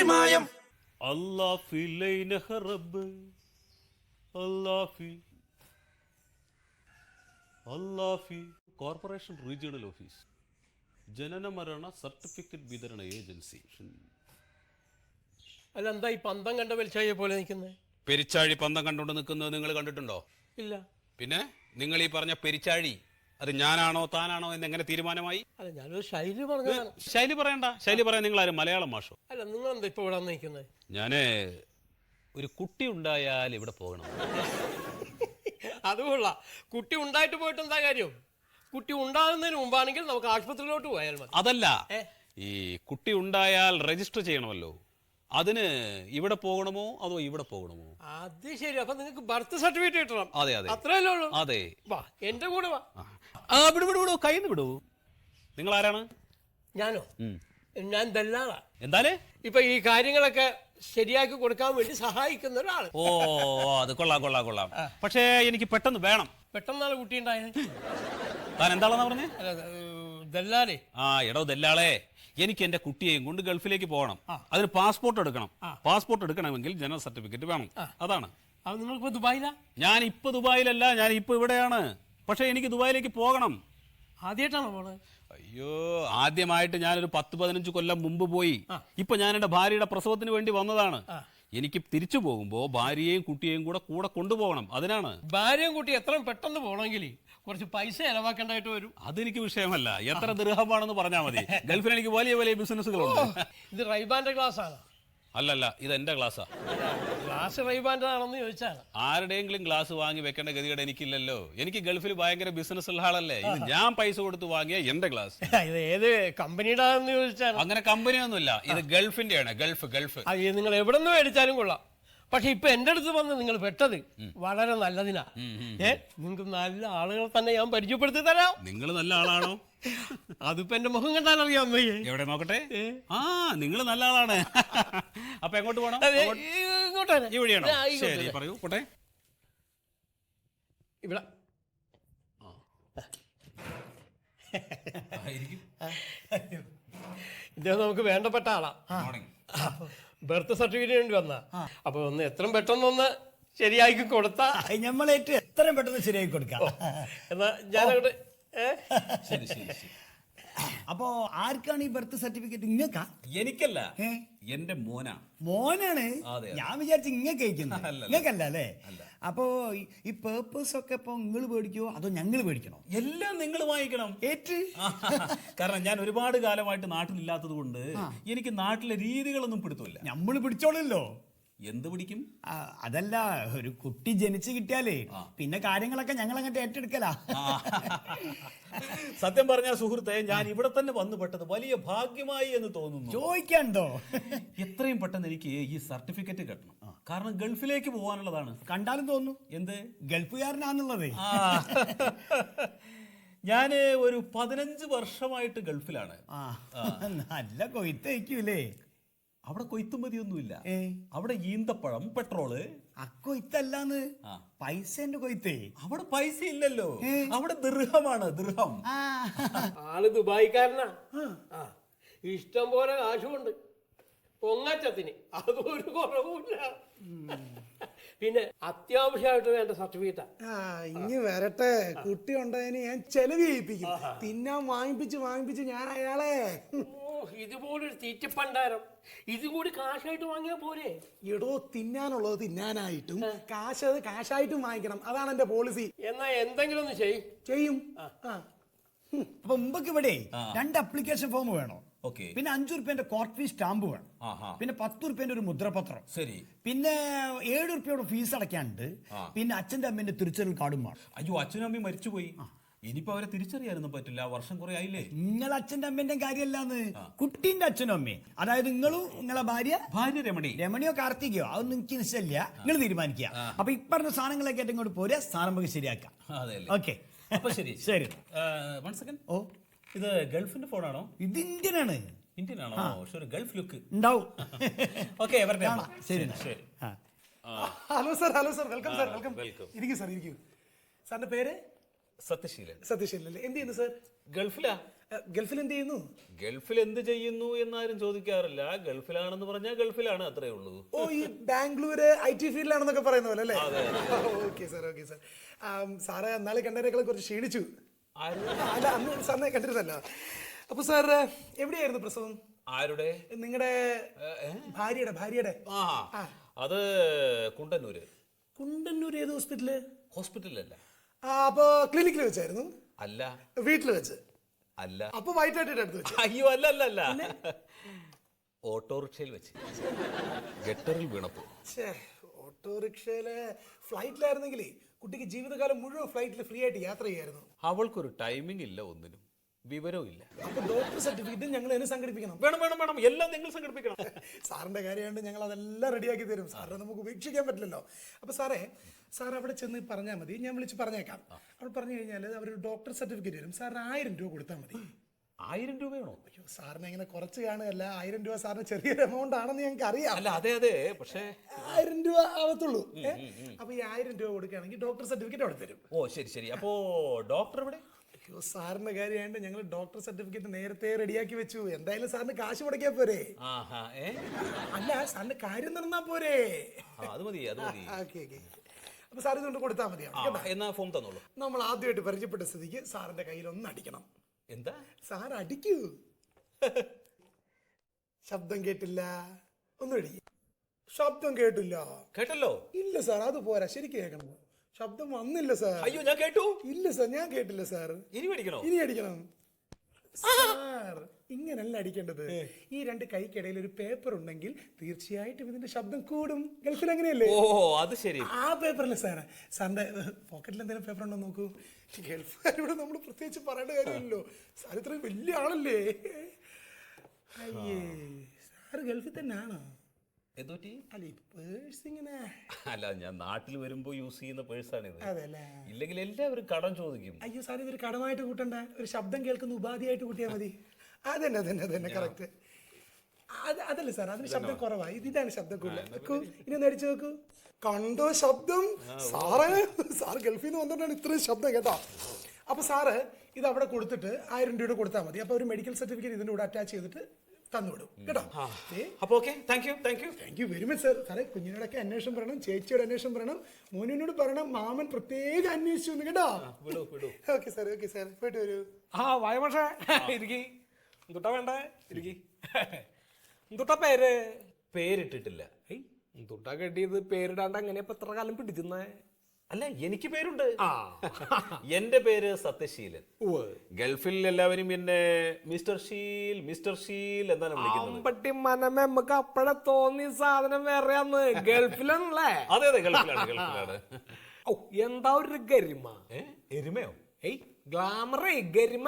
പാറിമായം. അല്ലാഫി ലൈനഹ റബ്ബ് അല്ലാഫി അല്ലാഫി corporation regional office ജനന മരണ സർട്ടിഫിക്കറ്റ് വിതരണ ഏജൻസി. അല്ല, എന്താ ഈ പന്തം കണ്ട വലിച്ചായ പോലെ നിൽക്കുന്നത്? പെരിച്ചാഴി പന്തം കണ്ടുകൊണ്ട് നിൽക്കുന്നത് നിങ്ങൾ കണ്ടിട്ടുണ്ടോ? ഇല്ല. പിന്നെ നിങ്ങൾ ഈ പറഞ്ഞ പെരിച്ചാഴി അത് ഞാനാണോ താനാണോ എന്ന് എങ്ങനെ തീരുമാനമായി? അല്ല, ഞാനൊരു ശൈലി പറഞ്ഞതാണ്. ശൈലി പറയണ്ട, ശൈലി പറയാൻ നിങ്ങൾ ആരും മലയാളം മാഷോ? അല്ല, നിങ്ങൾ എന്താ ഇപ്പൊ ഇവിടെ നിൽക്കുന്നത്? ഞാന് ഒരു കുട്ടി ഉണ്ടായാൽ ഇവിടെ പോകണം. അതുകൊള്ള കുട്ടി ഉണ്ടായിട്ട് പോയിട്ട് എന്താ കാര്യം? കുട്ടി ഉണ്ടാകുന്നതിന് മുമ്പാണെങ്കിൽ നമുക്ക് ആശുപത്രിയിലോട്ട് പോയാൽ മതി. അതല്ല, ഈ കുട്ടി ഉണ്ടായാൽ രജിസ്റ്റർ ചെയ്യണമല്ലോ. അതിന് ഇവിടെ പോകണമോ അതോ ഇവിടെ പോകണമോ? അത് ശരി. അപ്പൊ നിങ്ങൾക്ക് ബർത്ത് സർട്ടിഫിക്കറ്റ് കിട്ടണം. അതെ അതെ, അത്രയല്ലേ ഉള്ളൂ. അതെ. വാ, എന്റെ കൂടെ വാ. വിടൂ, കയ്യിൽ നിന്ന് വിടൂ. നിങ്ങൾ ആരാണ്? ഞാനോ? ഞാൻ ദല്ലാളാ. എന്താലേ? ഇപ്പൊ ഈ കാര്യങ്ങളൊക്കെ ശരിയാക്കി കൊടുക്കാൻ വേണ്ടി സഹായിക്കുന്ന ഒരാള്. ഓ, അത് കൊള്ളാം. പക്ഷേ എനിക്ക് പെട്ടെന്ന് വേണം. പെട്ടെന്നാണ് കുട്ടി ഉണ്ടായത്. താൻ എന്താണെന്നാ പറഞ്ഞേ? ദല്ലാലേ. എടോ ദല്ലാളെ, എനിക്ക് എന്റെ കുട്ടിയെയും കൊണ്ട് ഗൾഫിലേക്ക് പോകണം. അതിന് പാസ്പോർട്ട് എടുക്കണം. പാസ്പോർട്ട് എടുക്കണമെങ്കിൽ ജനറൽ സർട്ടിഫിക്കറ്റ് വേണം. അതാണ്. അത് നിങ്ങളിപ്പോ ദുബായിലാ? ഞാൻ ഇപ്പൊ ദുബായിലല്ല, ഞാൻ ഇപ്പൊ ഇവിടെയാണ്. പക്ഷെ എനിക്ക് ദുബായിലേക്ക് പോകണം. ആദ്യമായിട്ടാണോ പോണത്? അയ്യോ, ആദ്യമായിട്ട് ഞാനൊരു 10-15 കൊല്ലം മുമ്പ് പോയി. ഇപ്പൊ ഞാൻ എന്റെ ഭാര്യയുടെ പ്രസവത്തിന് വേണ്ടി വന്നതാണ്. എനിക്ക് തിരിച്ചു പോകുമ്പോ ഭാര്യയെയും കുട്ടിയെയും കൂടെ കൊണ്ടുപോകണം. അതിനാണ്. ഭാര്യയും കുട്ടി എത്രയും പെട്ടെന്ന് പോകണമെങ്കിൽ കുറച്ച് പൈസ ചെലവാക്കേണ്ടതായിട്ട് വരും. അതെനിക്ക് വിഷയമല്ല, എത്ര ദിർഹമാണെന്ന് പറഞ്ഞാൽ മതി. ഗൾഫിൽ എനിക്ക് വലിയ വലിയ ബിസിനസ്സുകളുണ്ട്. ഇത് റൈബാന്റെ ക്ലാസ് ആണ്? അല്ലല്ല, ഇത് എന്റെ ക്ലാസ്സാ. ക്ലാസ് റൈബാന്റെ ആണെന്ന് ചോദിച്ചാൽ ആരുടെയെങ്കിലും ഗ്ലാസ് വാങ്ങി വെക്കേണ്ട ഗതികേട് എനിക്കില്ലല്ലോ. എനിക്ക് ഗൾഫിൽ ഭയങ്കര ബിസിനസ് ഉള്ള ആളല്ലേ. ഇത് ഞാൻ പൈസ കൊടുത്ത് വാങ്ങിയ എന്റെ ഗ്ലാസ്. ഇത് ഏത് കമ്പനിയുടെ ആണെന്ന് ചോദിച്ചാൽ? അങ്ങനെ കമ്പനിയൊന്നുമില്ല, ഇത് ഗൾഫിന്റെയാണ്. ഗൾഫ്. നിങ്ങൾ എവിടെ നിന്ന് മേടിച്ചാലും കൊള്ളാം. പക്ഷെ ഇപ്പൊ എന്റെ അടുത്ത് വന്ന് നിങ്ങൾ പെട്ടത് വളരെ നല്ലതിനാ. നിങ്ങൾക്ക് നല്ല ആളുകളെ തന്നെ ഞാൻ പരിചയപ്പെടുത്തി തരാം. നിങ്ങൾ നല്ല ആളാണോ? അതിപ്പോ എന്റെ മുഖം കണ്ടാൽ അറിയാൻ വയ്യേ. എവിടെ നോക്കട്ടെ? നിങ്ങൾ നല്ല ആളാണ്. അപ്പൊ എങ്ങോട്ട് പോകണം? ഇങ്ങോട്ടാണ്. ഈ വഴിയാണോ? ശരി, പറയൂ. പോട്ടെ. ഇവിടെ ഇദ്ദേഹം നമുക്ക് വേണ്ടപ്പെട്ട ആളാ. ബർത്ത് സർട്ടിഫിക്കറ്റ് വേണ്ടി വന്ന. അപ്പൊ ഒന്ന് എത്രയും പെട്ടെന്നൊന്ന് ശരിയാക്കി കൊടുത്താ നമ്മളേറ്റ് എത്രയും പെട്ടെന്ന് ശരിയാക്കി കൊടുക്കാം. എന്നാ ഞാനങ്ങോട്ട്. അപ്പൊ ആർക്കാണ് ഈ ബർത്ത് സർട്ടിഫിക്കറ്റ്? ഇങ്ങക്കാ? എനിക്കല്ല, എന്റെ മോനാണ്. ഞാൻ വിചാരിച്ചു ഇങ്ങക്ക് ഇങ്ങക്കല്ല അല്ലേ? അപ്പൊ ഈ പേർപ്പസ് ഒക്കെ ഇപ്പൊ നിങ്ങൾ മേടിക്കോ അതോ ഞങ്ങൾ മേടിക്കണോ? എല്ലാം നിങ്ങൾ വാങ്ങിക്കണം. ഏറ്റ്. കാരണം ഞാൻ ഒരുപാട് കാലമായിട്ട് നാട്ടിലില്ലാത്തത് കൊണ്ട് എനിക്ക് നാട്ടിലെ രീതികളൊന്നും പിടുത്തില്ല. നമ്മൾ പിടിച്ചോളല്ലോ. എന്ത് പിടിക്കും? അതല്ല, ഒരു കുട്ടി ജനിച്ചു കിട്ടിയാലേ പിന്നെ കാര്യങ്ങളൊക്കെ ഞങ്ങൾ അങ്ങോട്ട് ഏറ്റെടുക്കലാ. സത്യം പറഞ്ഞ സുഹൃത്തെ, ഞാൻ ഇവിടെ തന്നെ വന്നു പെട്ടത് വലിയ ഭാഗ്യമായി എന്ന് തോന്നുന്നു. ചോദിക്കണ്ടോ? എത്രയും പെട്ടെന്ന് എനിക്ക് ഈ സർട്ടിഫിക്കറ്റ് കിട്ടണം. കാരണം ഗൾഫിലേക്ക് പോകാനുള്ളതാണ്. കണ്ടാലും തോന്നുന്നു എന്ത് ഗൾഫുകാരനാന്നുള്ളത്. ഞാന് ഒരു 15 വർഷമായിട്ട് ഗൾഫിലാണ്. നല്ല കൊയ്ത്തയക്കൂലേ? അവിടെ കൊയ്ത്തുമതിയൊന്നുമില്ല. അവിടെ ഈന്തപ്പഴം, പെട്രോള്. അക്കൊയ്ത്തല്ലാന്ന് പൈസന്റെ കൊയ്ത്തേ. അവിടെ പൈസ ഇല്ലല്ലോ, അവിടെ ദിർഹമാണ്. ദിർഹം. ആള് ദുബായിക്കാരനാ. ഇഷ്ടം പോലെ കാശുമുണ്ട്. പൊങ്ങച്ചത്തിന് അതൊരു കുറവുമില്ല. പിന്നെ അത്യാവശ്യമായിട്ട് വേണ്ട സർട്ടിഫിക്കറ്റാ. ഇനി വരട്ടെ, കുട്ടി ഉണ്ടായതിന് ഞാൻ ചെലവ് ചെയ്യിപ്പിക്കും. തിന്നാൻ വാങ്ങിപ്പിച്ച് ഞാൻ അയാളെ. ഇതുപോലൊരു തീറ്റപ്പണ്ടാരം ഇതും കൂടി കാശായിട്ട് വാങ്ങിയാ പോരെ? എടോ, തിന്നാനുള്ളത് തിന്നാനായിട്ടും കാശായിട്ടും വാങ്ങിക്കണം. അതാണ് എന്റെ പോളിസി. എന്നാ എന്തെങ്കിലും ഒന്ന് ചെയ്യും. അപ്പൊ മുമ്പൊക്കെ ഇവിടെ 2 അപ്ലിക്കേഷൻ ഫോം വേണോ? പിന്നെ 5 റുപ്യന്റെ കോർട്ട് ഫീസ് സ്റ്റാമ്പ് വേണം. പിന്നെ 10 റുപ്യന്റെ ഒരു മുദ്രപത്രം. ശരി. പിന്നെ 7 റുപ്യയുടെ ഫീസ് അടയ്ക്കാനുണ്ട്. പിന്നെ അച്ഛന്റെ അമ്മേന്റെ തിരിച്ചറിയൽ കാർഡും വേണം. അയ്യോ, അച്ഛനും അമ്മയും മരിച്ചുപോയി. ഇനിയിപ്പോ അവരെ തിരിച്ചറിയാനൊന്നും പറ്റില്ല. വർഷം കുറെ ആയില്ലേ. നിങ്ങൾ അച്ഛന്റെ അമ്മേന്റെ കാര്യമല്ലാന്ന്, കുട്ടീന്റെ അച്ഛനും അമ്മയും. അതായത് നിങ്ങളും നിങ്ങളെ ഭാര്യ രമണിയോ കാർത്തികയോ അതൊന്നും എനിക്ക് നിശ്ചയില്ല. നിങ്ങൾ തീരുമാനിക്കുക. അപ്പൊ ഇപ്പറഞ്ഞ സാധനങ്ങളൊക്കെ ആയിട്ട് ഇങ്ങോട്ട് പോരെ, സ്ഥാനം നമുക്ക് ശരിയാക്കാം. ഓക്കെ, ശരി. ഓ, ഇത് ഗൾഫിന്റെ ഫോണാണോ? ഇത് ഇന്ത്യനാണ്. ഇന്ത്യനാണോ? ഗൾഫ് ലുക്ക് ഉണ്ടാവും. ഓക്കെ, ശരി. Hello sir, welcome sir. ഇരിക്കൂ. സാറിന്റെ പേര്? സത്യശീലൻ. സത്യശീലൻ. എന്ത് ചെയ്യുന്നു സർ? ഗൾഫിലാ. ഗൾഫിൽ എന്ത് ചെയ്യുന്നു? ഗൾഫിൽ എന്ത് ചെയ്യുന്നു എന്നാരും ചോദിക്കാറില്ല. ഗൾഫിലാണെന്ന് പറഞ്ഞാൽ ഗൾഫിലാണ്, അത്രേ ഉള്ളൂ. ഓ, ഈ ബാംഗ്ലൂര് IT ഫീൽഡിലാണെന്നൊക്കെ പറയുന്ന പോലെ അല്ലേ? Okay sir, okay sir. Sir എന്നാളെ കണ്ടതിനേക്കാളും കുറച്ച് ക്ഷീണിച്ചു. അല്ല, അന്ന് സാറിനെ കണ്ടിരുന്നല്ലോ. അപ്പൊ സാർ എവിടെയായിരുന്നു പ്രസവം? ആരുടെ? നിങ്ങളുടെ ഭാര്യയുടെ. ആ, അത് കുണ്ടന്നൂര്. കുണ്ടന്നൂർ ഏത് ഹോസ്പിറ്റല്? ഹോസ്പിറ്റലല്ല. അപ്പൊ ക്ലിനിക്കിൽ വെച്ചായിരുന്നു? അല്ല. വീട്ടിൽ വെച്ച്? അല്ല. അപ്പൊ വൈറ്റായിട്ട് അടുത്ത് വെച്ച്? അയ്യോ, അല്ല. ഓട്ടോറിക്ഷയിൽ വെച്ച് ഗട്ടറിൽ വീണപ്പോ. ഓട്ടോറിക്ഷയില് ഫ്ലൈറ്റിലായിരുന്നെങ്കിലേ കുട്ടിക്ക് ജീവിതകാലം മുഴുവൻ ഫ്ലൈറ്റിൽ ഫ്രീ ആയിട്ട് യാത്ര ചെയ്യായിരുന്നു. അവൾക്കൊരു ടൈമിംഗ് ഇല്ല, ഒന്നിനും വിവരവും ഇല്ല. അപ്പൊ ഡോക്ടർ സർട്ടിഫിക്കറ്റ് ഞങ്ങൾ തന്നെ സംഘടിപ്പിക്കണം. വേണം, എല്ലാം നിങ്ങൾ സംഘടിപ്പിക്കണം. സാറിന്റെ കാര്യമായിട്ട് ഞങ്ങൾ അതെല്ലാം റെഡിയാക്കി തരും. സാറിനെ നമുക്ക് ഉപേക്ഷിക്കാൻ പറ്റില്ലല്ലോ. അപ്പൊ സാർ അവിടെ ചെന്ന് പറഞ്ഞാൽ മതി, ഞാൻ വിളിച്ച് പറഞ്ഞേക്കാം. അവിടെ പറഞ്ഞു കഴിഞ്ഞാൽ അവർ ഡോക്ടർ സർട്ടിഫിക്കറ്റ് തരും. സാറിന് 1000 രൂപ കൊടുത്താൽ മതി. 1000 രൂപയാണോ? അയ്യോ, സാറിന് എങ്ങനെ കുറച്ച് കാണുകയല്ല. 1000 രൂപ സാറിന് ചെറിയൊരു എമൗണ്ട് ആണെന്ന് ഞങ്ങൾക്ക് അറിയാം. അല്ല, അതെ, പക്ഷേ 1000 രൂപ ആവത്തുള്ളൂ. അപ്പൊ ഈ 1000 രൂപ കൊടുക്കുകയാണെങ്കിൽ ഡോക്ടർ സർട്ടിഫിക്കറ്റ് അവിടെ തരും. ഓ, ശരി. അപ്പോ ഡോക്ടർ എവിടെ? അയ്യോ, സാറിന്റെ കാര്യമായിട്ട് ഞങ്ങൾ ഡോക്ടർ സർട്ടിഫിക്കറ്റ് നേരത്തെ റെഡിയാക്കി വെച്ചു. എന്തായാലും സാറിന് കാശ് മുടക്കിയാ പോരെ? അല്ല, സാറിന്റെ കാര്യം നടന്നാ പോരെ? അത് മതി. ഓക്കെ. അപ്പൊ സാർ ഇതുകൊണ്ട് കൊടുത്താൽ മതിയാവും. എന്നാ ഫോം തന്നോളൂ. നമ്മൾ ആദ്യമായിട്ട് പരിചയപ്പെട്ട സ്ഥിതിക്ക് സാറിന്റെ കയ്യിൽ ഒന്ന് അടിക്കണം. എന്താ? സാർ അടിക്കൂ. ശബ്ദം കേട്ടില്ല. ഒന്നും അടിക്കും. ശബ്ദം കേട്ടല്ലോ? ഇല്ല സാർ, അത് പോരാ, ശരിക്കും കേൾക്കണം. ശബ്ദം വന്നില്ല സാർ. അയ്യോ, ഞാൻ കേട്ടു. ഇല്ല സാർ, ഞാൻ കേട്ടില്ല സാർ. ഇനി അടിക്കണം സാർ. ഇങ്ങനല്ല അടിക്കേണ്ടത്. ഈ 2 കൈക്കിടയിൽ ഒരു പേപ്പർ ഉണ്ടെങ്കിൽ തീർച്ചയായിട്ടും ഇതിന്റെ ശബ്ദം കൂടും. ഗൾഫിൽ അങ്ങനെയല്ലേ? ഓ, അത് ശരി. ആ പേപ്പറല്ലേ സാർ? സാറിന്റെ പോക്കറ്റിൽ എന്തെങ്കിലും പേപ്പർ ഉണ്ടോ നോക്കൂ. ഗൾഫുകാരോട് നമ്മൾ പ്രത്യേകിച്ച് പറയേണ്ട കാര്യമില്ലല്ലോ. സാർ ഇത്രയും വലിയ ആളല്ലേ? അയ്യേ, സാർ ഗൾഫിൽ തന്നെയാണോ? അല്ല, പേഴ്സ് ഇങ്ങനെ. അല്ല, ഞാൻ നാട്ടിൽ വരുമ്പോ യൂസ് ചെയ്യുന്ന പേഴ്സാണിത്. അതല്ലേ? ഇല്ലെങ്കിൽ എല്ലാവരും കടം ചോദിക്കും. അയ്യോ സാർ, ഇതൊരു കടമായിട്ട് കൂട്ടണ്ട. ഒരു ശബ്ദം കേൾക്കുന്ന ഉപാധിയായിട്ട് കൂട്ടിയാൽ മതി. അതന്നെ കറക്റ്റ്. അതല്ലേ സാർ, അതിന് ശബ്ദം കുറവായി. ഇതാണ് ശബ്ദം കൂടുതൽ. ഇനി ഒന്ന് അടിച്ചു നോക്കൂ. കണ്ടോ ശബ്ദം? സാർ ഗൾഫിൽ നിന്ന് വന്നിട്ടാണ് ഇത്രയും ശബ്ദം കേട്ടോ. അപ്പൊ സാറ് ഇത് അവിടെ കൊടുത്തിട്ട് 1000 രൂപ കൊടുത്താൽ മതി. അപ്പൊ ഒരു മെഡിക്കൽ സർട്ടിഫിക്കറ്റ് ഇതിന്റെ കൂടെ അറ്റാച്ച് ചെയ്തിട്ട് തന്നുവിടും കേട്ടോ. അപ്പൊ okay, thank you very much sir. സാറേ, കുഞ്ഞിനോടൊക്കെ അന്വേഷണം പറയണം, ചേച്ചിയോട് അന്വേഷണം പറയണം, മോനോട് പറയണം. മാമൻ പ്രത്യേകം അന്വേഷിച്ചു കേട്ടോ. ഓക്കെ സാർ, പോയിട്ട് വരൂ. വായ പക്ഷേ ഇരിക്കി. എന്തുട്ടാ വേണ്ടേ? ഇരിക്കി. എന്തുട്ടാ പേരിട്ടിട്ടില്ല. എന്തുട്ടാ കെട്ടിയത്? പേരിടാണ്ട് എങ്ങനെ ഇപ്പൊ എത്ര കാലം പിടിക്കുന്നേ? അല്ല, എനിക്ക് പേരുണ്ട്. എന്റെ പേര് സത്യശീലൻ. ഗൾഫിൽ എല്ലാവരും എന്നെ മിസ്റ്റർ ഷീൽ എന്നാണ് വിളിക്കുന്നത്. മനമേ, നമുക്ക് അപ്പഴേ തോന്നി സാധനം വേറെയാന്ന്. ഗൾഫിലാണല്ലേ? അതെ, ഗൾഫിലാണ്. ഓ, എന്താ ഒരു ഗരിമ? എരുമയോ? ഗ്ലാമറേ, ഗരിമ.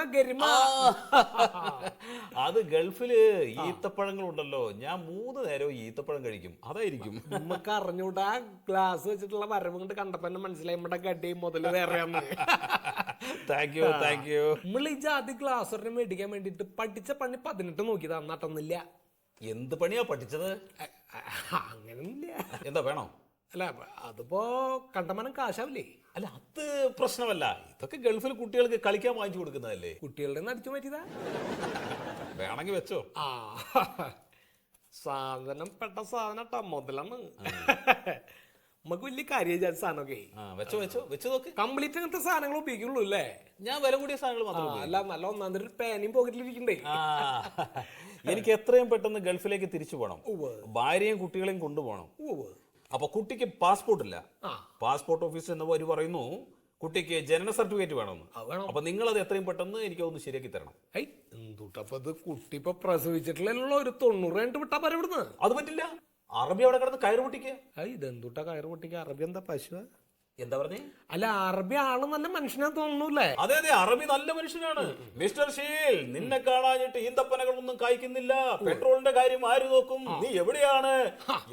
അത് ഗൾഫില് ഈത്തപ്പഴങ്ങൾ ഉണ്ടല്ലോ. ഞാൻ 3 നേരവും ഈത്തപ്പഴം കഴിക്കും. അതായിരിക്കും. നമുക്ക് അറിഞ്ഞൂടാ. ഗ്ലാസ് വെച്ചിട്ടുള്ള വരവ് കൊണ്ട് കണ്ടപ്പോ തന്നെ മനസ്സിലായി നമ്മുടെ ഗഡ്ഡയും മുതല് വേറെയാന്ന്. Thank you. നമ്മൾ ഈ ജാതി ഗ്ലാസ് ഒരെണ്ണം മേടിക്കാൻ വേണ്ടിട്ട് പഠിച്ച പണി 18 നോക്കിയതാ, നട്ടൊന്നില്ല. എന്ത് പണിയാ പഠിച്ചത്? അങ്ങനൊന്നുമില്ല. എന്താ വേണോ? അല്ല, അതിപ്പോ കണ്ടമാനം കാശാവില്ലേ? അല്ല, അത് പ്രശ്നമല്ല. ഇതൊക്കെ ഗൾഫിൽ കുട്ടികൾക്ക് കളിക്കാൻ വാങ്ങിച്ചു കൊടുക്കുന്നതല്ലേ. കുട്ടികളുടെ അടിച്ചു മാറ്റിയതാ. വേണമെങ്കിൽ വെച്ചോ. സാധനം പെട്ട സാധനട്ടാ, മുതലാണ്. നമുക്ക് വലിയ കാര്യം സാധനമൊക്കെ. വെച്ചോ നോക്ക്. കംപ്ലീറ്റ് അങ്ങനത്തെ സാധനങ്ങൾ ഉപയോഗിക്കുള്ളൂ അല്ലേ? ഞാൻ വില കൂടിയ സാധനങ്ങൾ മാത്രം. അല്ല, നല്ല ഒന്നാം തരം പേനയും പോക്കറ്റിലിരിക്കണ്ടേ. എനിക്ക് എത്രയും പെട്ടെന്ന് ഗൾഫിലേക്ക് തിരിച്ചു പോകണം. ഭാര്യയും കുട്ടികളെയും കൊണ്ടുപോകണം. അപ്പൊ കുട്ടിക്ക് പാസ്പോർട്ട് ഇല്ല. പാസ്പോർട്ട് ഓഫീസ് എന്നവർ പറയുന്നു കുട്ടിക്ക് ജനന സർട്ടിഫിക്കറ്റ് വേണമെന്ന്. അപ്പൊ നിങ്ങൾ അത് എത്രയും പെട്ടെന്ന് എനിക്ക് ഒന്ന് ശരിയാക്കി തരണം. എന്തുട്ടപ്പോ കുട്ടി ഇപ്പൊ പ്രസവിച്ചിട്ടുള്ള ഒരു 90 കഴിഞ്ഞിട്ട് വിട്ടാ പറ ഇവിടുന്ന്. അത് പറ്റില്ല. അറബി അവിടെ കിടന്ന് കയറ് പൊട്ടിക്കുക. ഇതെന്തുട്ടാ കയറ് പൊട്ടിക്കുക? അറബി എന്താ പശു? എന്താ പറഞ്ഞേ? അല്ല, അറബി ആള് നല്ല മനുഷ്യനാ തോന്നുന്നല്ലേ? അതെ, അറബി നല്ല മനുഷ്യനാണ്. മിസ്റ്റർ ഷീൽ, നിന്നെ കാണാഞ്ഞിട്ട് ഈന്തപ്പനകളൊന്നും കായ്ക്കുന്നില്ല. പെട്രോളിന്റെ കാര്യം ആര് നോക്കും? നീ എവിടെയാണ്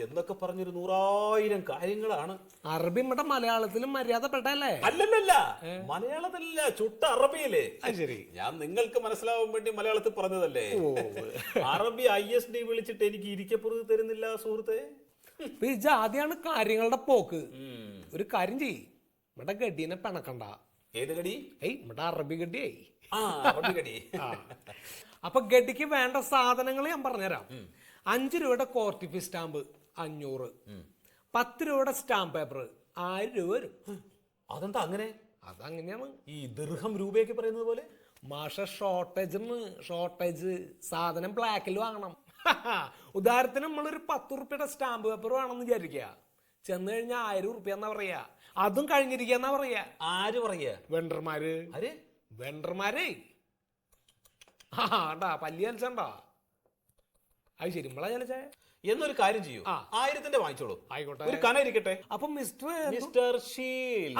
എന്നൊക്കെ പറഞ്ഞൊരു 100,000 കാര്യങ്ങളാണ്. അറബി നമ്മുടെ മലയാളത്തിലും മര്യാദപ്പെട്ടല്ലേ? അല്ലല്ല, മലയാളത്തിലല്ല, ചുട്ട അറബിയില്. ശരി, ഞാൻ നിങ്ങൾക്ക് മനസ്സിലാവാൻ വേണ്ടി മലയാളത്തിൽ പറഞ്ഞതല്ലേ. അറബി ISD വിളിച്ചിട്ട് എനിക്ക് ഇരിക്കപ്പുറത്ത് തരുന്നില്ല സുഹൃത്തെ. ആദ്യമാണ് കാര്യങ്ങളുടെ പോക്ക്. ഒരു കാര്യം ചെയ്യ്, ഇവിടെ ഗഡീനെ പിണക്കണ്ട. ഏത് കടി? ഏയ് നമ്മുടെ അറബി ഗഡിയേ. ആ, അറബി കടി. അപ്പൊ ഗഡിക്ക് വേണ്ട സാധനങ്ങൾ ഞാൻ പറഞ്ഞുതരാം. 5 രൂപയുടെ കോർട്ടിഫി സ്റ്റാമ്പ് 500, 10 രൂപയുടെ സ്റ്റാമ്പ് പേപ്പർ 1000 രൂപ വരും. അതെന്താ അങ്ങനെ? അതങ്ങനെയാണ്. ഈ ദിർഹം രൂപയൊക്കെ പറയുന്നത് പോലെ. മാഷ ഷോർട്ടേജ് സാധനം ബ്ലാക്കിൽ വാങ്ങണം. ഉദാഹരണത്തിന് നമ്മളൊരു 10 റുപ്യയുടെ സ്റ്റാമ്പ് പേപ്പർ വേണമെന്ന് വിചാരിക്കുക. ചെന്ന് കഴിഞ്ഞാൽ 1000 റുപ്യ എന്നാ പറയാ. അതും കഴിഞ്ഞിരിക്കാന്നാ പറയാ. ആര് പറയാ? വെണ്ടർമാര്. ആര്? വെണ്ടർമാരേ. ണ്ടാ പല്ലി ചലിച്ചണ്ടാ. അത് ശരി നമ്മളാ ചലിച്ചേ. എന്നൊരു കാര്യം ചെയ്യൂ, 1000-ന്റെ വാങ്ങിച്ചോളൂ. ആയിക്കോട്ടെ. ഒരു കന ഇരിക്കട്ടെ. അപ്പൊ മിസ്റ്റർ ഷീൽ.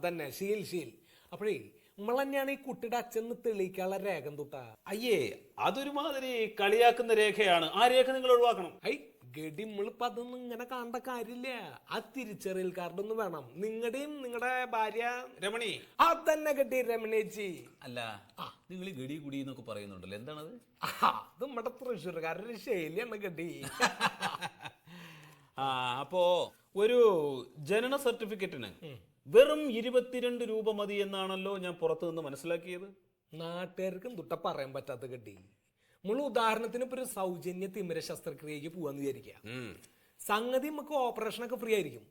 തന്നെ ഷീൽ. അപ്പോഴേ നമ്മൾ തന്നെയാണ് ഈ കുട്ടിയുടെ അച്ഛന്ന് തെളിയിക്കാനുള്ള രേഖ തൊട്ടാ. അയ്യേ, അതൊരുമാതിരി കളിയാക്കുന്ന രേഖയാണ്. ആ രേഖ നിങ്ങൾ ഒഴിവാക്കണം. ഐ ഗഡി നമ്മളിപ്പോ അതൊന്നും ഇങ്ങനെ കാണേണ്ട കാര്യമില്ല. ആ തിരിച്ചറിയൽ കാർഡ് ഒന്ന് വേണം. നിങ്ങളുടെയും നിങ്ങളുടെ ഭാര്യ രമണി. അതന്നെ ഗഡി രമണേച്ചി. അല്ല, നിങ്ങൾ ഗടി കുടി എന്നൊക്കെ പറയുന്നുണ്ടല്ലോ, എന്താണത്? അത് നമ്മുടെ തൃശ്ശൂർക്കാരുടെ ശൈലിയാണ് ഗഡി. അപ്പോ ഒരു ജനന സർട്ടിഫിക്കറ്റിന് വെറും 22 രൂപ മതി എന്നാണല്ലോ ഞാൻ പുറത്തു നിന്ന് മനസ്സിലാക്കിയത്. നാട്ടുകാർക്കും തൊട്ട പറയാൻ പറ്റാത്ത ഗഡി. നമ്മൾ ഉദാഹരണത്തിന് ഇപ്പൊ ഒരു സൗജന്യ തിമിര ശസ്ത്രക്രിയക്ക് പോവാന്ന് വിചാരിക്കുക. സംഗതി നമുക്ക് ഓപ്പറേഷനൊക്കെ ഫ്രീ ആയിരിക്കും.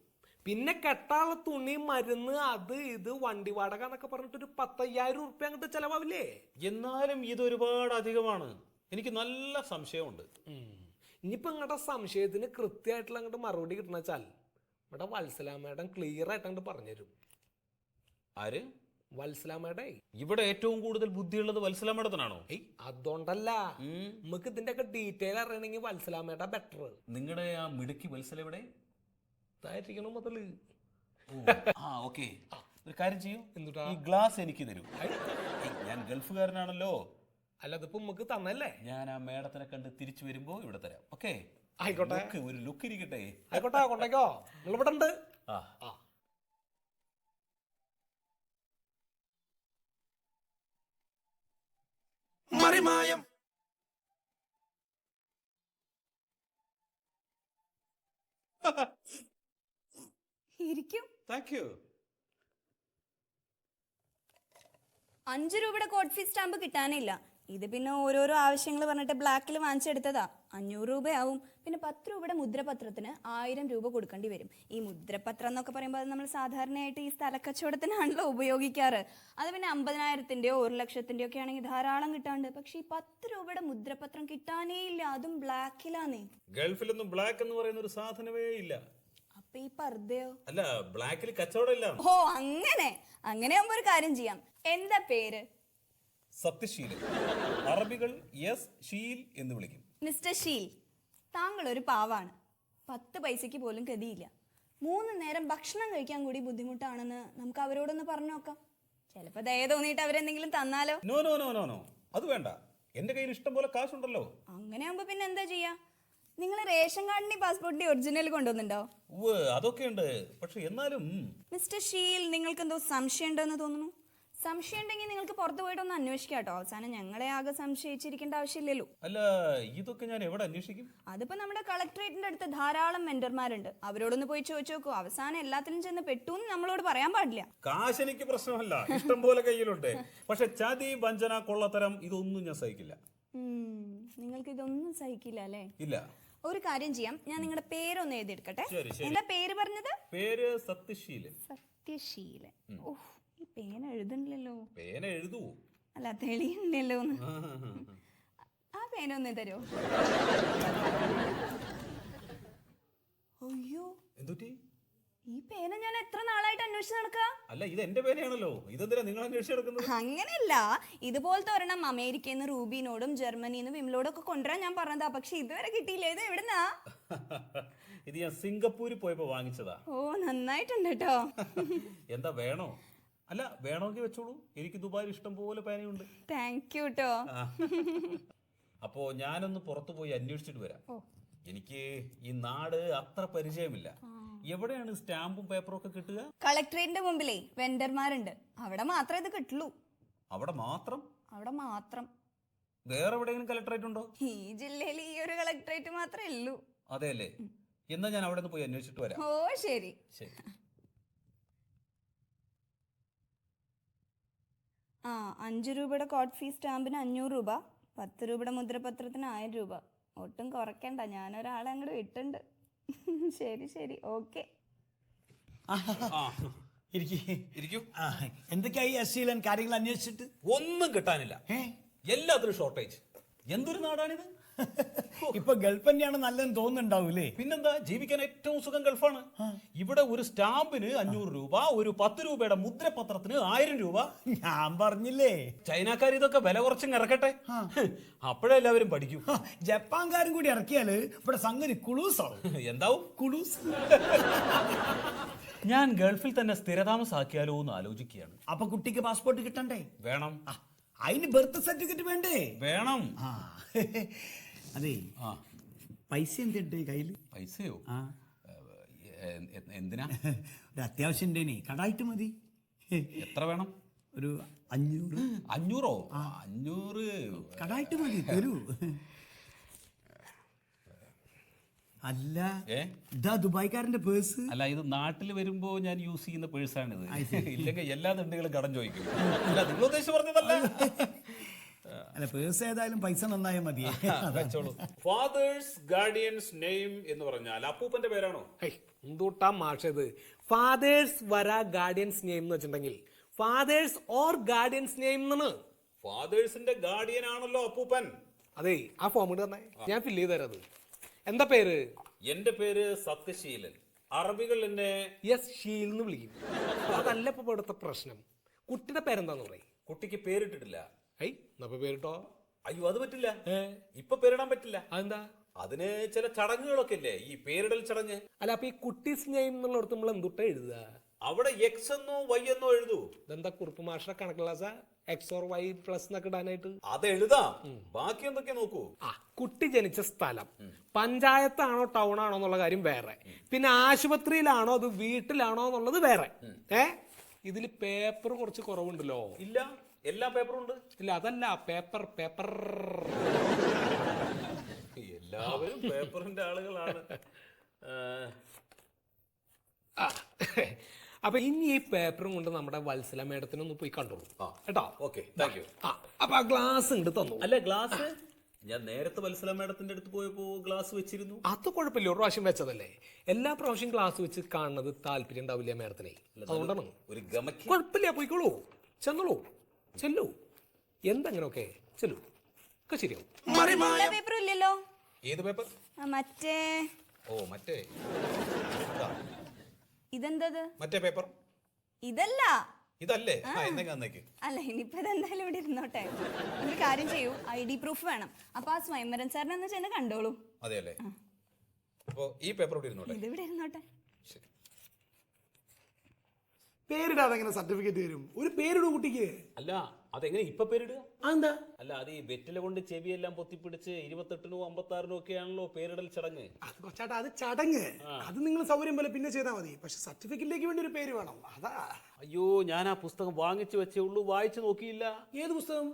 പിന്നെ കെട്ടാനുള്ള തുണി, മരുന്ന്, അത് ഇത് വണ്ടി വാടക എന്നൊക്കെ പറഞ്ഞിട്ട് ഒരു 10,000 റുപ്യ അങ്ങോട്ട് ചെലവാവില്ലേ? എന്നാലും ഇത് ഒരുപാട് അധികമാണ്. എനിക്ക് നല്ല സംശയമുണ്ട്. ഇനിയിപ്പോ നിങ്ങളുടെ സംശയത്തിന് കൃത്യമായിട്ടുള്ള അങ്ങോട്ട് മറുപടി കിട്ടണ വെച്ചാൽ ഇവിടെ വത്സല മേഡം ക്ലിയർ ആയിട്ട് അങ്ങോട്ട് പറഞ്ഞുതരും. ആര്? വത്സല മേഡേ. ഇവിടെ ഏറ്റവും കൂടുതൽ ബുദ്ധിയുള്ളത് വത്സല മേഡത്തിനാണോ? ഏയ് അതുകൊണ്ടല്ല, നമുക്ക് ഇതിന്റെ ഒക്കെ ഡീറ്റെയിൽ അറിയണമെങ്കിൽ വത്സല മേഡ ബെറ്റർ. നിങ്ങളുടെ ആ മിടുക്കി വത്സല എവിടെ? ഇതായിരിക്കണം മുതല്. ഓക്കെ, ഒരു കാര്യം ചെയ്യൂ, എന്തുട്ടാ? ഈ ഗ്ലാസ് എനിക്ക് തരൂ. ഞാൻ ഗൾഫുകാരനാണല്ലോ. അല്ല അതിപ്പോ നമുക്ക് തന്നല്ലേ. ഞാൻ ആ മേഡത്തിനെ കണ്ട് തിരിച്ചു വരുമ്പോ ഇവിടെ തരാം. ഓക്കെ, ആയിക്കോട്ടെ. ഒരു ലുക്ക് ഇരിക്കട്ടെ. ആയിക്കോട്ടെ, കൊണ്ടേക്കോ. നിങ്ങൾ ഇവിടെ ഉണ്ട്. മറിമായം. ഇരിക്കും. Thank you. 5 രൂപയുടെ കോഡ് ഫീസ് സ്റ്റാമ്പ് കിട്ടാനില്ല. ഇത് പിന്നെ ഓരോരോ ആവശ്യങ്ങൾ പറഞ്ഞിട്ട് ബ്ലാക്കിൽ വാങ്ങിച്ചെടുത്തതാ. 500 രൂപയാവും. പിന്നെ 10 രൂപയുടെ മുദ്രപത്രത്തിന് 1000 രൂപ കൊടുക്കേണ്ടി വരും. ഈ മുദ്രപത്രം എന്നൊക്കെ പറയുമ്പോൾ അത് നമ്മൾ സാധാരണയായിട്ട് ഈ സ്ഥലക്കച്ചവടത്തിനാണല്ലോ ഉപയോഗിക്കാറ്. അത് പിന്നെ 50,000-ന്റെയോ 1,00,000-ന്റെയോ ഒക്കെ ആണെങ്കിൽ ധാരാളം കിട്ടാണ്ട്. പക്ഷെ ഈ 10 രൂപയുടെ മുദ്രപത്രം കിട്ടാനേ ഇല്ല. അതും ബ്ലാക്കിലാന്നേ. ഗൾഫിലൊന്നും ബ്ലാക്ക് എന്ന് പറയുന്ന ഒരു സാധനമേ ഇല്ല. അപ്പൊ ഈ പർദ്ദയോ? അല്ല, ബ്ലാക്കിൽ കച്ചവടം ഇല്ല. ഓ അങ്ങനെയാകുമ്പോ ഒരു കാര്യം ചെയ്യാം. എന്താ പേര്? സത്യശീലൻ. അറബികൾ ഷീൽ എന്ന് വിളിക്കും. മിസ്റ്റർ ഷീൽ, താങ്കൾ ഒരു പാവാണ്. 10 പൈസയ്ക്ക് പോലും ഗതിയില്ല. 3 നേരം ഭക്ഷണം കഴിക്കാൻ കൂടി ബുദ്ധിമുട്ടാണെന്ന് നമുക്ക് അവരോടൊന്ന് പറഞ്ഞു നോക്കാം. ചിലപ്പോ ദയ തോന്നിയിട്ട് അവരെന്തെങ്കിലും തന്നാലോ? No no no no no, അത് വേണ്ട. എന്റെ കയ്യിൽ ഇഷ്ടം പോലെ കാശുണ്ടല്ലോ. അങ്ങനെയാകുമ്പോ പിന്നെ എന്താ ചെയ്യാ? നിങ്ങൾ റേഷൻ കാർഡിന്റെയും പാസ്പോർട്ടിന്റെയും ഒറിജിനൽ കൊണ്ടുവന്നുണ്ടോ? അതൊക്കെ ഉണ്ട്. പക്ഷെ എന്നാലും മിസ്റ്റർ ഷീൽ, നിങ്ങൾക്ക് എന്തോ സംശയം ഉണ്ടെന്ന് തോന്നുന്നു. സംശയം ഉണ്ടെങ്കിൽ നിങ്ങൾക്ക് പുറത്തു പോയിട്ട് ഒന്ന് അന്വേഷിക്കാം കേട്ടോ. അവസാനം ഞങ്ങളെ ആകെ സംശയിച്ചിരിക്കേണ്ട ആവശ്യമില്ലല്ലോ. അല്ല, ഇതൊക്കെ ഞാൻ എവിടെ അന്വേഷിക്കും? അതിപ്പോ നമ്മുടെ കളക്ടറേറ്റിന്റെ അടുത്ത് ധാരാളം വെണ്ടർമാരുണ്ട്. അവരോടൊന്ന് പോയി ചോദിച്ചു നോക്കൂ. അവസാനം എല്ലാത്തിലും ചെന്ന് പെട്ടു എന്ന് നമ്മളോട് പറയാൻ പാടില്ല. കാശ് എനിക്ക് പ്രശ്നമല്ല, ഇഷ്ടം പോലെ കയ്യിലുണ്ട്. പക്ഷെ ചതി, വഞ്ചന, കൊള്ളത്തരം ഇതൊന്നും ഞാൻ സഹിക്കില്ല. നിങ്ങൾക്ക് ഇതൊന്നും സഹിക്കില്ല അല്ലേ? ഇല്ല. ഒരു കാര്യം ചെയ്യാം, ഞാൻ നിങ്ങളുടെ പേരൊന്ന് എഴുതിയെടുക്കട്ടെ. എന്താ പേര് പറഞ്ഞത്? പേര് സത്യശീലൻ. സത്യശീലൻ. ഓഹ്, ഈ പേന എഴുതണില്ലല്ലോ. പേന എഴുതൂ. അല്ല, തെളിയണില്ലല്ലോ. ആ പേന ഒന്ന് തരുമോ? അയ്യോ, എന്തുറ്റി? ഈ പേന ഞാൻ എത്ര നാളായിട്ട് അന്വേഷിച്ച് നടക്കുക. അല്ല, ഇത് എന്റെ പേനയാണല്ലോ. ഇതെന്തിനാ നിങ്ങൾ അന്വേഷിച്ചെടുക്കുന്നത്? അങ്ങനെയല്ല, ഇതുപോലത്തെ ഒരെണ്ണം അമേരിക്കയിൽ നിന്ന് റൂബിനോടും ജർമ്മനിയിൽ നിന്ന് വിമലോടും ഒക്കെ കൊണ്ടുവരാൻ ഞാൻ പറഞ്ഞതാ. പക്ഷെ ഇതുവരെ കിട്ടിയില്ല. ഇത് എവിടുന്നാ? ഇത് ഞാൻ സിംഗപ്പൂരിൽ പോയപ്പോ വാങ്ങിച്ചതാ. ഓ, നന്നായിട്ടുണ്ട് കേട്ടോ. എന്താ, വേണോ? അല്ല, വേണമെങ്കിൽ വെച്ചോളൂ. എനിക്ക് ദുബായിൽ ഇഷ്ടം പോലെ പേനയുണ്ട്. താങ്ക് യു കേട്ടോ. അപ്പോ ഞാനൊന്ന് പുറത്തു പോയി അന്വേഷിച്ചിട്ട് വരാം. എനിക്ക് ഈ നാട് അത്ര പരിചയമില്ല. എവിടെയാണ് സ്റ്റാമ്പും പേപ്പറും ഒക്കെ കിട്ടുക? കളക്ടറേറ്റിന്റെ മുമ്പിലേ വെണ്ടർമാരുണ്ട്. അവിടെ മാത്രമേ ഇത് കിട്ടുള്ളൂ. അവിടെ മാത്രം? അവിടെ മാത്രം. വേറെ എവിടെയെങ്കിലും കളക്ടറേറ്റ് ഉണ്ടോ? ഈ ജില്ലയിൽ ഈ ഒരു കളക്ടറേറ്റ് മാത്രമേ ഉള്ളൂ. അതെയല്ലേ? എന്നാ ഞാൻ അവിടെ നിന്ന് പോയി അന്വേഷിച്ചിട്ട് വരാം. ഓ ശരി. ശരി. ആ 5 രൂപയുടെ കോഡ് ഫീസ് സ്റ്റാമ്പിന് 500 രൂപ, 10 രൂപയുടെ മുദ്രപത്രത്തിന് 1000 രൂപ. ഒട്ടും കുറയ്ക്കണ്ട, ഞാനൊരാളെ അങ്ങോട്ട് വിട്ടുണ്ട്. ശരി ശരി, ഓക്കെ. ഇരിക്കൂ. എന്തൊക്കെയായി അശ്ലീലൻ കാര്യങ്ങൾ അന്വേഷിച്ചിട്ട്? ഒന്നും കിട്ടാനില്ല, എല്ലാത്തിനും ഷോർട്ടേജ്. എന്തൊരു നാടാണിത്. ഇപ്പൊ ഗൾഫ് തന്നെയാണ് നല്ലതെന്ന് തോന്നുന്നുണ്ടാവൂലേ? പിന്നെന്താ, ജീവിക്കാൻ ഏറ്റവും സുഖം ഗൾഫാണ്. ഇവിടെ ഒരു സ്റ്റാമ്പിന് 500 രൂപ, ഒരു 10 രൂപയുടെ മുദ്രപത്രത്തിന് 1000 രൂപ. ഞാൻ പറഞ്ഞില്ലേ, ചൈനക്കാർ ഇതൊക്കെ വില കുറച്ച് ഇറക്കട്ടെ, അപ്പോഴേ എല്ലാവരും പഠിക്കും. ജപ്പാൻകാരും കൂടി ഇറക്കിയാല് ഇവിടെ സംഗതി കുളൂസ് ആവും. എന്താവും? കുളൂസ്. ഞാൻ ഗൾഫിൽ തന്നെ സ്ഥിരതാമസാക്കിയാലോ എന്ന് ആലോചിക്കുകയാണ്. അപ്പൊ കുട്ടിക്ക് പാസ്പോർട്ട് കിട്ടണ്ടേ? വേണം. അതിന് ബർത്ത് സർട്ടിഫിക്കറ്റ് വേണ്ടേ? വേണം. അതെ, പൈസ എന്തുണ്ട് കയ്യില്? പൈസയോ? എന്തിനാ? ഒരു അത്യാവശ്യം ഉണ്ടേനെ, കടായിട്ട് മതി. എത്ര വേണം? ഒരു 500. 500? 500 കടായിട്ട് മതി, തരൂ. അല്ല, ഇതാ ദുബായ്ക്കാരന്റെ പേഴ്സ്. അല്ല, ഇത് നാട്ടിൽ വരുമ്പോ ഞാൻ യൂസ് ചെയ്യുന്ന പേഴ്സാണിത്. ഇല്ലെങ്കിൽ എല്ലാ ദണ്ടുകളും കടം ചോദിക്കും. അല്ല, നിങ്ങൾ ഉദ്ദേശിച്ച് പറഞ്ഞതല്ല. അല്ല, പേഴ്സ് ഏതായാലും പൈസ നന്നായാൽ മതി. ഫാദേഴ്സ് ഗാർഡിയൻസ് നെയിം എന്ന് പറഞ്ഞാൽ അപ്പൂപ്പന്റെ പേരാണോ? എന്തൂട്ടാ മാഷത്? ഫാദേഴ്സ് വര ഗാർഡിയൻസ് നെയിം എന്ന് വെച്ചിട്ടുണ്ടെങ്കിൽ ഫാദേഴ്സ് ഓർ ഗാർഡിയൻസ് നെയിം എന്നാണ്. ഫാദേഴ്സിന്റെ ഗാർഡിയൻ ആണല്ലോ അപ്പൂപ്പൻ. അതെ, ആ ഫോം ഇട്ട് തന്നെ ഞാൻ ഫില്ല് ചെയ്ത് തരാത്. എന്താ പേര്? എന്റെ പേര് സത്യശീലൻ. അറബികൾ എന്നെ ഷീൽ എന്ന് വിളിക്കും. അതല്ല ഇപ്പൊ ഇവിടുത്തെ പ്രശ്നം. കുട്ടിയുടെ പേരെന്താന്ന് പറയും? കുട്ടിക്ക് പേരിട്ടിട്ടില്ല. പേരിട്ടോ? അയ്യോ, അത് പറ്റില്ല. ഇപ്പൊ പേരിടാൻ പറ്റില്ല. അതെന്താ? അതിന് ചില ചടങ്ങുകളൊക്കെ ഇല്ലേ, ഈ പേരിടൽ ചടങ്ങ്. അല്ല, അപ്പൊ ഈ കുട്ടീസ് നെയിം എന്നുള്ളടത്ത് നമ്മൾ എന്തുട്ടാ എഴുതുക? അവിടെ എക്സ് എന്നോ വൈ എന്നോ എഴുതൂ. ഇതെന്താ കുറുപ്പ് മാഷ കണക്ക് class? X or Y plus എന്നൊക്കെ ഇടാനായിട്ട് അത് എഴുതാം. ബാക്കി എന്തൊക്കെ നോക്കൂ. കുട്ടി ജനിച്ച സ്ഥലം പഞ്ചായത്താണോ ടൗൺ ആണോ എന്നുള്ള കാര്യം വേറെ, പിന്നെ ആശുപത്രിയിലാണോ അത് വീട്ടിലാണോ എന്നുള്ളത് വേറെ. ഇതിൽ പേപ്പർ കുറച്ച് കുറവുണ്ടല്ലോ. ഇല്ല, എല്ലാ പേപ്പറും ഉണ്ട്. ഇല്ല, അതല്ല, പേപ്പർ പേപ്പർ എല്ലാവരും പേപ്പറിന്റെ ആളുകളാണ്. അപ്പൊ ഇനി ഈ പേപ്പറും കൊണ്ട് നമ്മുടെ വത്സല മേഡത്തിനൊന്ന് പോയി കണ്ടോളൂ കേട്ടോ. Okay, thank you. അപ്പൊ ആ ഗ്ലാസ് ഉണ്ട് തന്നു. അല്ല, ഗ്ലാസ് ഞാൻ നേരത്തെ വത്സല മേഡത്തിന്റെ അടുത്ത് പോയപ്പോ ഗ്ലാസ് വെച്ചിരുന്നു. അത് കുഴപ്പമില്ല, ഒരു പ്രാവശ്യം വെച്ചതല്ലേ. എല്ലാ പ്രാവശ്യം ഗ്ലാസ് വെച്ച് കാണുന്നത് താല്പര്യം ഉണ്ടാവില്ല മേഡത്തിനെ, അതുകൊണ്ടാണ്. ഒരു ഗമക്ക് കുഴപ്പമില്ല, പോയിക്കോളൂ, ചെന്നോളൂ, ചെല്ലൂ. എന്തെങ്ങനെയൊക്കെ ചെല്ലൂ, ഒക്കെ ശരിയാവും. പേപ്പർ ഇല്ലല്ലോ. ഏത് പേപ്പർ? മറ്റേ മറ്റേ ഇതെന്തത്? മറ്റേ പേപ്പർ ഇതല്ല. ഇതല്ലേ? എന്നേക്ക് അല്ല, ഇനിയിപ്പോ ഇതെന്തായാലും ഇവിടെ ഇരുന്നോട്ടെ. ഒരു കാര്യം ചെയ്യൂ, ID പ്രൂഫ് വേണം. അപ്പൊ ആ സ്വയംവരൻ സാറിനെ ഒന്ന് ചെന്ന് കണ്ടോളൂ. അതെയല്ലേ? അപ്പൊ ഈ പേപ്പർ ഇവിടെ ഇരുന്നോട്ടെ. ഇതിവിടെ ഇരുന്നോട്ടെ. പേരിടാതെ എങ്ങനെ സർട്ടിഫിക്കറ്റ് വരും? ഒരു പേരിടും കുട്ടിക്ക്. അല്ല, അതെങ്ങനെ ഇപ്പൊ പേരിടുക? എന്താ? അല്ല, അത് ഈ വെറ്റില കൊണ്ട് ചെവിയെല്ലാം പൊത്തിപ്പിടിച്ച് 28-നോ 56-നോ ഒക്കെയാണല്ലോ പേരിടൽ ചടങ്ങ്. അത് കൊച്ചാട്ടാ, അത് ചടങ്ങ്. അത് നിങ്ങൾ സൗകര്യം പോലെ പിന്നെ ചെയ്താൽ മതി. പക്ഷെ സർട്ടിഫിക്കറ്റിലേക്ക് വേണ്ടി ഒരു പേര് വേണം. അതാ. അയ്യോ, ഞാൻ ആ പുസ്തകം വാങ്ങിച്ചു വെച്ചേ ഉള്ളൂ, വായിച്ചു നോക്കിയില്ല. ഏത് പുസ്തകം?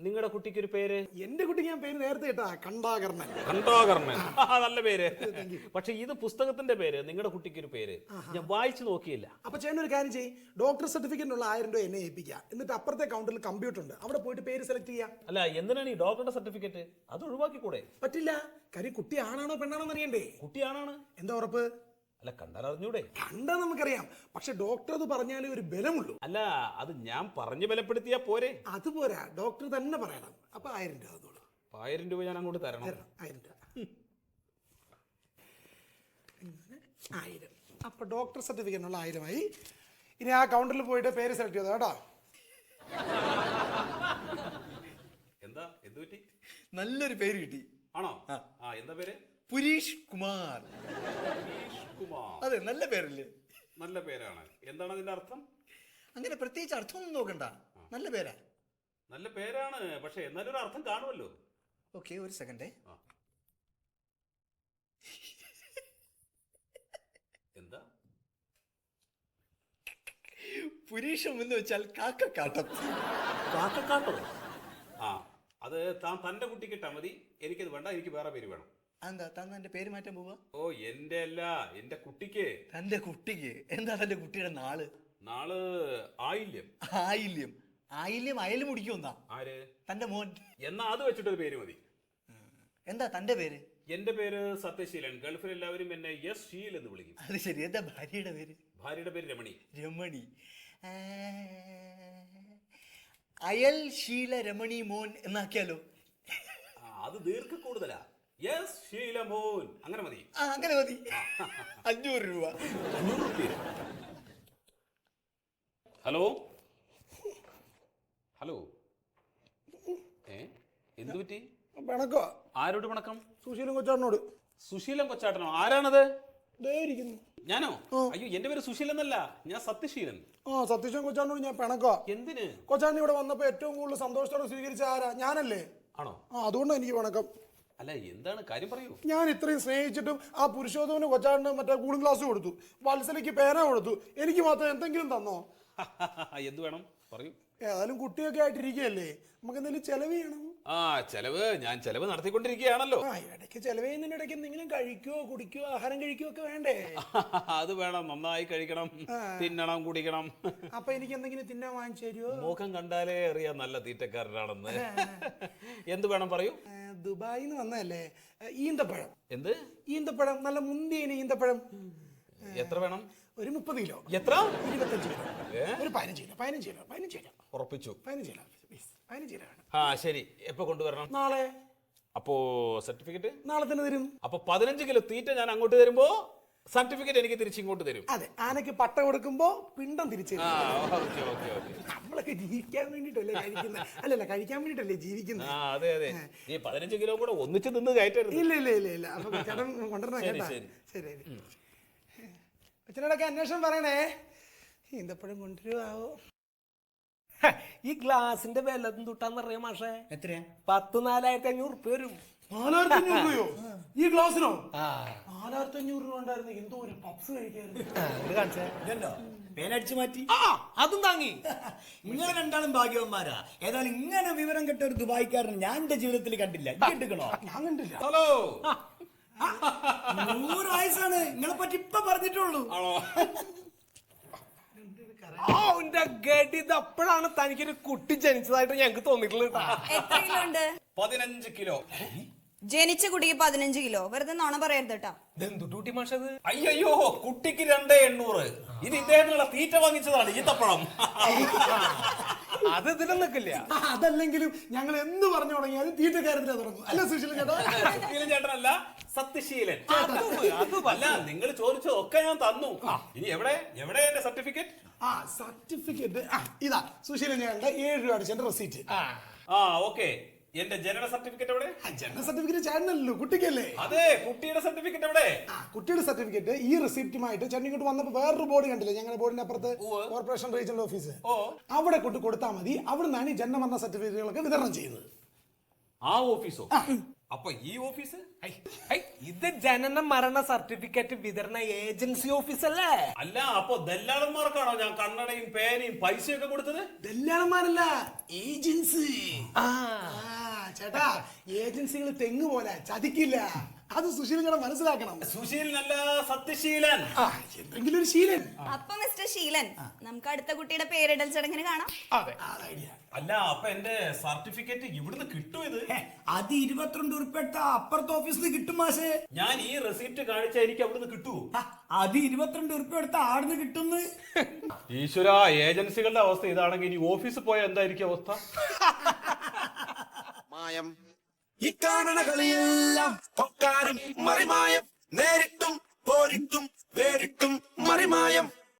നിങ്ങളുടെ കുട്ടിക്ക് ഒരു പേര്? എന്റെ കുട്ടിക്ക് ഞാൻ പേര് നേരത്തെ കേട്ടാ, കണ്ടാകർണൻ. കണ്ടാകർണൻ, നല്ല പേര്. പക്ഷെ ഇത് പുസ്തകത്തിന്റെ പേര്, നിങ്ങളുടെ കുട്ടിക്ക് ഒരു പേര്. ഞാൻ വായിച്ചു നോക്കിയില്ല. അപ്പൊ ചേട്ടൻ ഒരു കാര്യം ചെയ്യും, ഡോക്ടർ സർട്ടിഫിക്കറ്റിനുള്ള 1000 രൂപ എന്നെ ഏൽപ്പിക്കുക. എന്നിട്ട് അപ്പുറത്തെ കൗണ്ടറിൽ കമ്പ്യൂട്ടർ ഉണ്ട്, അവിടെ പോയിട്ട് പേര് സെലക്ട് ചെയ്യാം. അല്ല, എന്തിനാണ് ഈ ഡോക്ടറുടെ സർട്ടിഫിക്കറ്റ്? അത് ഒഴിവാക്കിക്കൂടെ? പറ്റില്ല, കാര്യം കുട്ടി ആണാണോ പെണ്ണാണോ അറിയണ്ടേ. കുട്ടിയാണാണ്. എന്താ ഉറപ്പ്? അല്ല, കണ്ടാൽ അറിഞ്ഞൂടെ? കണ്ടാ നമുക്കറിയാം, പക്ഷെ ഡോക്ടർ അത് പറഞ്ഞാലേ ഒരു ബലമുള്ളൂ. അല്ല, അത് ഞാൻ പറഞ്ഞു ബലപ്പെടുത്തിയാ പോരെ? അതുപോരാ, ഡോക്ടർ തന്നെ പറയണം. അപ്പൊ 1000 രൂപ അതോളൂ. 1000 രൂപ ഞാൻ അങ്ങോട്ട് തരണം. 1000 രൂപ. 1000. അപ്പൊ ഡോക്ടർ സർട്ടിഫിക്കറ്റിനുള്ള 1000 ആയി. ഇനി ആ കൗണ്ടറിൽ പോയിട്ട് പേര് സെലക്ട് ചെയ്തോ കേട്ടോ. എന്താ, എന്ത് പറ്റി? നല്ലൊരു പേര് കിട്ടി. ആണോ? എന്താ പേര്? പുരീഷ് കുമാർ. കുമാർ. അതെ, നല്ല പേരല്ലേ? നല്ല പേരാണ്. എന്താണ് അതിന്റെ അർത്ഥം? അങ്ങനെ പ്രത്യേകിച്ച് അർത്ഥമൊന്നും നോക്കണ്ട, നല്ല പേരാ. നല്ല പേരാണ്, പക്ഷെ എന്നാലും ഒരു അർത്ഥം കാണുമല്ലോ. ഓക്കെ, ഒരു സെക്കൻഡേ. എന്താ? പുരീഷം എന്ന് വെച്ചാൽ കാക്കക്കാട്ടം. കാക്കക്കാട്ടോ? അത് തന്റെ കുട്ടിക്ക് ഇട്ടാ മതി, എനിക്കത് വേണ്ട. എനിക്ക് വേറെ പേര് വേണം. എന്താ താൻ എന്റെ പേര് മാറ്റാൻ പോവാ? എന്റെ അല്ല, എന്റെ കുട്ടിക്ക്. തന്റെ കുട്ടിക്ക്? എന്താ തന്റെ കുട്ടിയുടെ നാള്? നാള് ആയില്യം. ആയില്യം? ആയില്യം അയലും മുടിക്കുന്നാ ആര്? തന്റെ മോൻ. എന്നാ അത് വെച്ചിട്ടൊരു പേര് മതി. എന്താ തന്റെ പേര്? എന്റെ പേര് സത്യശീലൻ. ഗൾഫിൽ എല്ലാവരും എന്നെ എസ് ഷീൽ എന്ന് വിളിക്കും. അത് ശരി. എന്താ ഭാര്യയുടെ പേര്? ഭാര്യയുടെ പേര് രമണി. രമണി. അയൽ ശീല രമണി മോൻ എന്നാക്കിയാലോ? അത് ദീർഘ കൂടുതലാ. എസ് ശീലമോൻ അങ്ങനെ മതി. അങ്ങനെ മതി. 500 രൂപ. 500 രൂപ. ഹലോ ഹലോ, എന്തു പറ്റി? പിണക്കോ? ആരോട് പിണക്കം? സുശീലൻ കൊച്ചാടിനോട്. സുശീലൻ കൊച്ചാട്ടനോ? ആരാണത്? ഇരിക്കുന്നു. ഞാനോ? അയ്യോ, എന്റെ പേര് സുശീലൻ എന്നല്ല, ഞാൻ സത്യശീലൻ. സത്യശീലൻ കൊച്ചാടിനോട് ഞാൻ പിണക്കോ. എന്തിന്? കൊച്ചാടിന് ഇവിടെ വന്നപ്പോ ഏറ്റവും കൂടുതൽ സന്തോഷത്തോടെ സ്വീകരിച്ച ആരാ? ഞാനല്ലേ. ആണോ? അതുകൊണ്ടാണ് എനിക്ക് പിണക്കം. അല്ല, എന്താണ് കാര്യം? പറയൂ. ഞാൻ ഇത്രയും സ്നേഹിച്ചിട്ടും ആ പുരുഷോത്തമന് കൊച്ചാടിന് മറ്റേ കൂളിംഗ് ഗ്ലാസ് കൊടുത്തു, വത്സലയ്ക്ക് പേന കൊടുത്തു, എനിക്ക് മാത്രം എന്തെങ്കിലും തന്നോ? എന്ത് വേണം പറയൂ. ഏതായാലും കുട്ടിയൊക്കെ ആയിട്ടിരിക്കുകയല്ലേ, നമുക്ക് എന്തെങ്കിലും ചെലവ് ചെയ്യണം. ചെലവ് ഞാൻ ചെലവ് നടത്തിക്കൊണ്ടിരിക്കുകയാണല്ലോ. ഇടയ്ക്ക് ചെലവ് ചെയ്യുന്നതിനിടയ്ക്ക് എന്തെങ്കിലും കഴിക്കുകയോ കുടിക്കുകയോ ആഹാരം കഴിക്കുകയോ ഒക്കെ വേണ്ടേ? അത് വേണം, നന്നായി കഴിക്കണം, തിന്നണം, കുടിക്കണം. അപ്പൊ എനിക്ക് എന്തെങ്കിലും തിന്നാൻ വാങ്ങിച്ചു തരുമോ? മുഖം കണ്ടാലേ അറിയാം നല്ല തീറ്റക്കാരനാണെന്ന്. എന്ത് വേണം പറയൂ. ദുബായിൽ നിന്ന് വന്നതല്ലേ, ഈന്തപ്പഴം. എന്ത് ഈന്തപ്പഴം? നല്ല മുന്തിയ ഈന്തപ്പഴം. എത്ര വേണം? ഒരു 30 കിലോ. എത്ര? 25 കിലോ. ഒരു 15 കിലോ. 15 കിലോ. ഉറപ്പിച്ചു. 15 കിലോ. 15 കിലോ വേണം. ശരി, എപ്പോ കൊണ്ടുവരണം? നാളെ. അപ്പോ സർട്ടിഫിക്കറ്റ് നാളെ തന്നെ തരും. അപ്പൊ 15 കിലോ തീറ്റ ഞാൻ അങ്ങോട്ട് തരുമ്പോ സർട്ടിഫിക്കറ്റ് എനിക്ക് തിരിച്ചിങ്ങോട്ട് തരും. അതെ, ആനക്ക് പട്ട കൊടുക്കുമ്പോ പിണ്ടം തിരിച്ചു. ഓക്കെ. നമ്മളൊക്കെ ജീവിക്കാൻ വേണ്ടിട്ടല്ലേ കഴിക്കുന്നത്? അല്ലല്ല, കഴിക്കാൻ വേണ്ടിട്ടല്ലേ ജീവിക്കുന്നത്? അതെ. ഈ 15 കിലോ കൂടെ ഒന്നിച്ച് നിന്ന് കയറ്റരുത്. ഇല്ല. അപ്പൊ ചേട്ടൻ കൊണ്ടുവരണം കേട്ടാ. ശരി. അച്ഛനോടൊക്കെ അന്വേഷണം പറയണേ. ഈന്തപ്പഴം കൊണ്ടുവരുവോ? ഈ ഗ്ലാസിന്റെ വില തൊട്ടാന്നറിയാം മാഷേ? എത്രയാ? 4,500 ഉറുപ്പ്യ വരും. 4,500 രൂപയോ ഈ ഗ്ലാസിനോ? 4,500 രൂപ ഉണ്ടായിരുന്നു, എന്തോ ഒരു പപ്സ് കഴിക്കായിരുന്നു. പേനടിച്ചു മാറ്റി. അതും താങ്ങി. നിങ്ങൾ രണ്ടാളും ഭാഗ്യവന്മാരാ. ഏതായാലും ഇങ്ങനെ വിവരം കെട്ട ഒരു ദുബായിക്കാരൻ ഞാൻ എന്റെ ജീവിതത്തിൽ കണ്ടില്ല. കേട്ടിക്കണോ? ഞാൻ കണ്ടില്ല. ഹലോ, 100 വയസ്സാണ് നിങ്ങളെ പറ്റി ഇപ്പൊ പറഞ്ഞിട്ടുള്ളൂ. ഗഡി, ഇതപ്പോഴാണ് തനിക്കൊരു കുട്ടി ജനിച്ചതായിട്ട് ഞങ്ങക്ക് തോന്നിയിട്ടുള്ളത്. എത്ര കിലോ ഉണ്ട്? 15 കിലോ. ജനിച്ച കുട്ടിക്ക് 15 കിലോ. വെറുതെ നുണ പറയരുത് കേട്ടോ. ഇതെന്തുട്ടൂട്ടി മാഷത്? അയ്യോ, കുട്ടിക്ക് 2,800. ഇത് ഇദ്ദേഹത്തിനുള്ള തീറ്റ വാങ്ങിച്ചതാണ് ഈത്തപ്പഴം. അത് ഇതിലും നിൽക്കില്ല. അതല്ലെങ്കിലും ഞങ്ങൾ എന്ത് പറഞ്ഞു തുടങ്ങിയാലും തീറ്റക്കാരത്തിലാ തുടങ്ങും. അല്ല സുശീലൻ ചേട്ടാ? സുശീലൻ ചേട്ടനല്ല, സത്യശീലൻ. അല്ല, നിങ്ങൾ ചോദിച്ചതൊക്കെ ഞാൻ തന്നു. ഇനി എവിടെ എന്റെ സർട്ടിഫിക്കറ്റ്? സർട്ടിഫിക്കറ്റ് ഇതാ. സുശീലൻ ചേട്ടന്റെ 7 രൂപ അടിച്ചെന്റെ റെസീറ്റ്. ഓക്കെ. എന്റെ ജനന സർട്ടിഫിക്കറ്റ് എവിടെ? ജനന സർട്ടിഫിക്കറ്റ് ചേട്ടനല്ലോ, കുട്ടിക്കല്ലേ? അതെ, കുട്ടിയുടെ സർട്ടിഫിക്കറ്റ് എവിടെ? കുട്ടിയുടെ സർട്ടിഫിക്കറ്റ് ഈ റെസിപ്റ്റുമായിട്ട് ചേട്ടൻ ഇങ്ങോട്ട് വന്നപ്പോ വേറൊരു ബോർഡ് കണ്ടില്ലേ, ഞങ്ങളുടെ ബോർഡിന്റെ അപ്പുറത്ത് കോർപ്പറേഷൻ റീജിയണൽ ഓഫീസ്, അവിടെ കൊണ്ട് കൊടുത്താൽ മതി. അവിടെ നിന്നാണ് ഈ ജന്മമരണ സർട്ടിഫിക്കറ്റുകളൊക്കെ വിതരണം ചെയ്യുന്നത്. ആ ഓഫീസോ? അപ്പൊ ഈ ഓഫീസ്? ഇത് ജനന മരണ സർട്ടിഫിക്കറ്റ് വിതരണ ഏജൻസി ഓഫീസ് അല്ലേ? അല്ല, അപ്പൊ ദല്ലാളന്മാർക്കാണോ ഞാൻ കണ്ണടയും പേനയും പൈസയൊക്കെ കൊടുത്തത്? ദല്ലാളന്മാരല്ല, ഏജൻസി. ചേട്ടാ, ഏജൻസികൾ തെങ്ങ് പോലെ ചതിക്കില്ല. അത് സുശീലൻ ചേട്ടൻ മനസ്സിലാക്കണം. സുശീലനല്ല, സത്യശീലൻ. എന്തെങ്കിലും ഒരു ശീലൻ. അപ്പൊ മിസ്റ്റർ ശീലൻ, നമുക്ക് അടുത്ത കുട്ടിയുടെ പേരിടൽ ചടങ്ങിന് കാണാം. അല്ല, അപ്പൊ എന്റെ സർട്ടിഫിക്കറ്റ് ഇവിടുന്ന് കിട്ടും? ഇത് അത് 22 ഉറുപ്പിട്ട അപ്പുറത്തെ ഓഫീസിൽ നിന്ന് കിട്ടും മാഷേ. ഞാൻ ഈ റെസിപ്റ്റ് കാണിച്ചാൽ എനിക്ക് അവിടുന്ന് കിട്ടുമോ? അത് 22 ഉറുപ്പിക എടുത്ത ആടുന്ന് കിട്ടുന്നു. ഈശ്വര, ഏജൻസികളുടെ അവസ്ഥ ഇതാണെങ്കിൽ ഇനി ഓഫീസിൽ പോയാൽ എന്തായിരിക്കും അവസ്ഥ? മായം ഈ കാണണ കളിയെല്ലാം പൊക്കാരും മറിമായം, നേരിട്ടും പോരിട്ടും വേറിട്ടും മറിമായം.